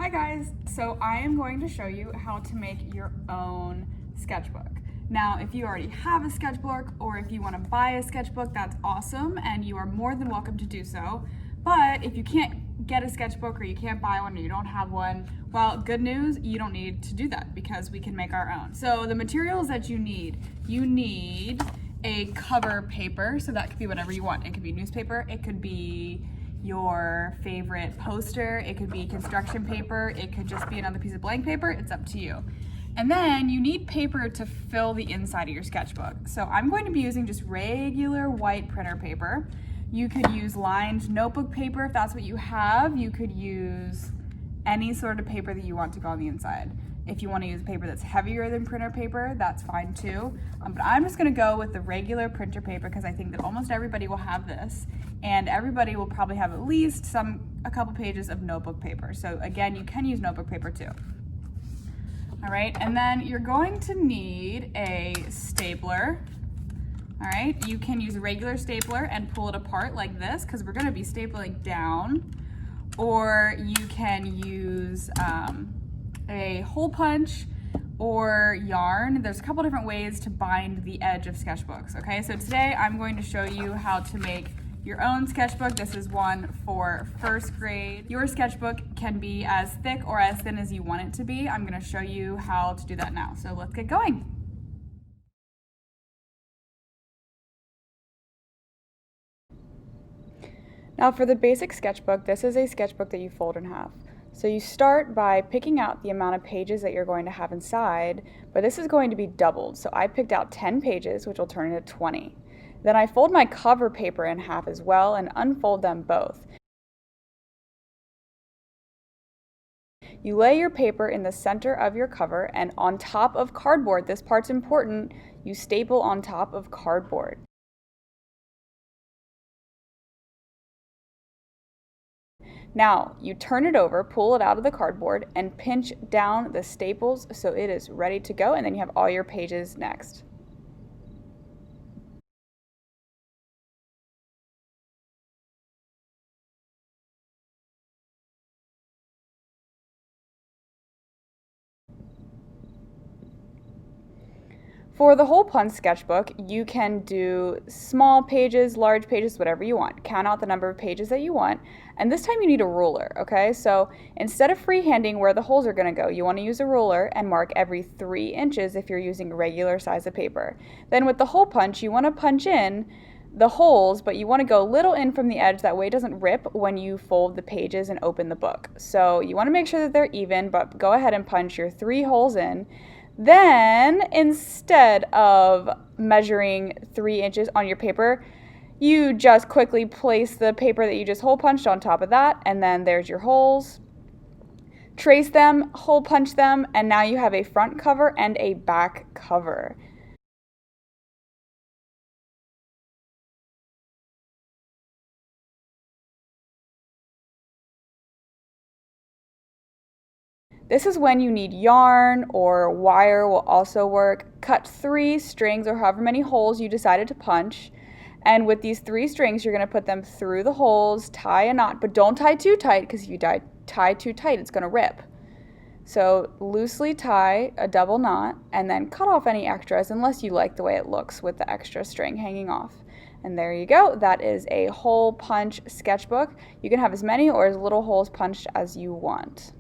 Hi guys, so I am going to show you how to make your own sketchbook. Now, if you already have a sketchbook or if you want to buy a sketchbook, that's awesome and you are more than welcome to do so. But if you can't get a sketchbook or you can't buy one or you don't have one, well, good news, you don't need to do that because we can make our own. So the materials that you need a cover paper, so that could be whatever you want. It could be newspaper, it could be your favorite poster, it could be construction paper, it could just be another piece of blank paper, it's up to you. And then you need paper to fill the inside of your sketchbook. So I'm going to be using just regular white printer paper. You could use lined notebook paper if that's what you have. You could use any sort of paper that you want to go on the inside. If you want to use paper that's heavier than printer paper, that's fine too. But I'm just going to go with the regular printer paper because I think that almost everybody will have this, and everybody will probably have at least a couple pages of notebook paper. So again, you can use notebook paper too. All right, and then you're going to need a stapler. All right, you can use a regular stapler and pull it apart like this because we're going to be stapling down, or you can use a hole punch or yarn. There's a couple different ways to bind the edge of sketchbooks, okay? So today I'm going to show you how to make your own sketchbook. This is one for first grade. Your sketchbook can be as thick or as thin as you want it to be. I'm gonna show you how to do that now. So let's get going. Now for the basic sketchbook, this is a sketchbook that you fold in half. So you start by picking out the amount of pages that you're going to have inside, but this is going to be doubled. So I picked out 10 pages, which will turn into 20. Then I fold my cover paper in half as well and unfold them both. You lay your paper in the center of your cover and on top of cardboard, this part's important, you staple on top of cardboard. Now, you turn it over, pull it out of the cardboard, and pinch down the staples so it is ready to go, and then you have all your pages next. For the hole punch sketchbook, you can do small pages, large pages, whatever you want. Count out the number of pages that you want, and this time you need a ruler, okay? So instead of freehanding where the holes are gonna go, you wanna use a ruler and mark every 3 inches if you're using a regular size of paper. Then with the hole punch, you wanna punch in the holes, but you wanna go a little in from the edge, that way it doesn't rip when you fold the pages and open the book. So you wanna make sure that they're even, but go ahead and punch your 3 holes in. Then, instead of measuring 3 inches on your paper, you just quickly place the paper that you just hole punched on top of that, and then there's your holes. Trace them, hole punch them, and now you have a front cover and a back cover. This is when you need yarn or wire will also work. Cut 3 strings or however many holes you decided to punch. And with these 3 strings, you're going to put them through the holes, tie a knot, but don't tie too tight because if you tie too tight, it's going to rip. So loosely tie a double knot and then cut off any extras unless you like the way it looks with the extra string hanging off. And there you go. That is a hole punch sketchbook. You can have as many or as little holes punched as you want.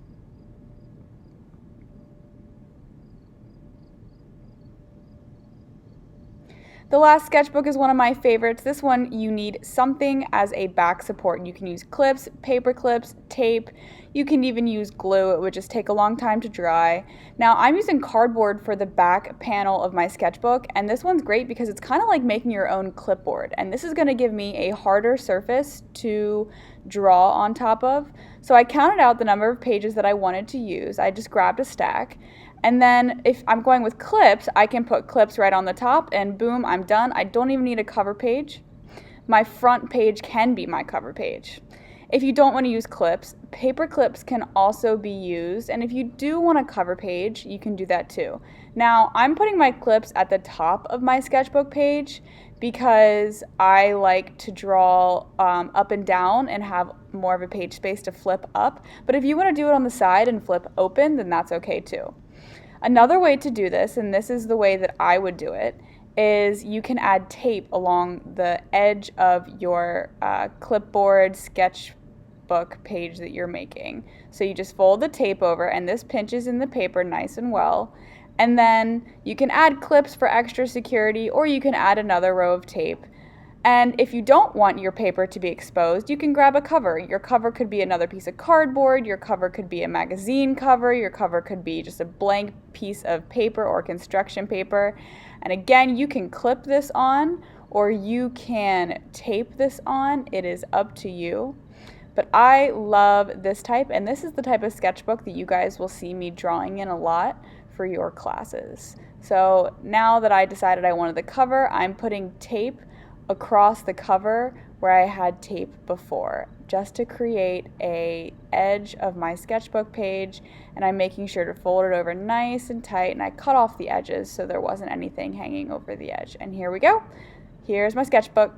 The last sketchbook is one of my favorites. This one, you need something as a back support. You can use clips, paper clips, tape. You can even use glue. It would just take a long time to dry. Now, I'm using cardboard for the back panel of my sketchbook, and this one's great because it's kind of like making your own clipboard. And this is going to give me a harder surface to draw on top of. So I counted out the number of pages that I wanted to use. I just grabbed a stack. And then if I'm going with clips, I can put clips right on the top and boom, I'm done. I don't even need a cover page. My front page can be my cover page. If you don't want to use clips, paper clips can also be used. And if you do want a cover page, you can do that too. Now, I'm putting my clips at the top of my sketchbook page because I like to draw up and down and have more of a page space to flip up. But if you want to do it on the side and flip open, then that's okay too. Another way to do this, and this is the way that I would do it, is you can add tape along the edge of your Clipboard Sketchbook page that you're making. So you just fold the tape over, and this pinches in the paper nice and well. And then you can add clips for extra security, or you can add another row of tape. And if you don't want your paper to be exposed, you can grab a cover. Your cover could be another piece of cardboard, your cover could be a magazine cover, your cover could be just a blank piece of paper or construction paper. And again, you can clip this on or you can tape this on. It is up to you. But I love this type, and this is the type of sketchbook that you guys will see me drawing in a lot for your classes. So now that I decided I wanted the cover, I'm putting tape across the cover where I had tape before, just to create a edge of my sketchbook page, and I'm making sure to fold it over nice and tight, and I cut off the edges so there wasn't anything hanging over the edge. And here we go. Here's my sketchbook.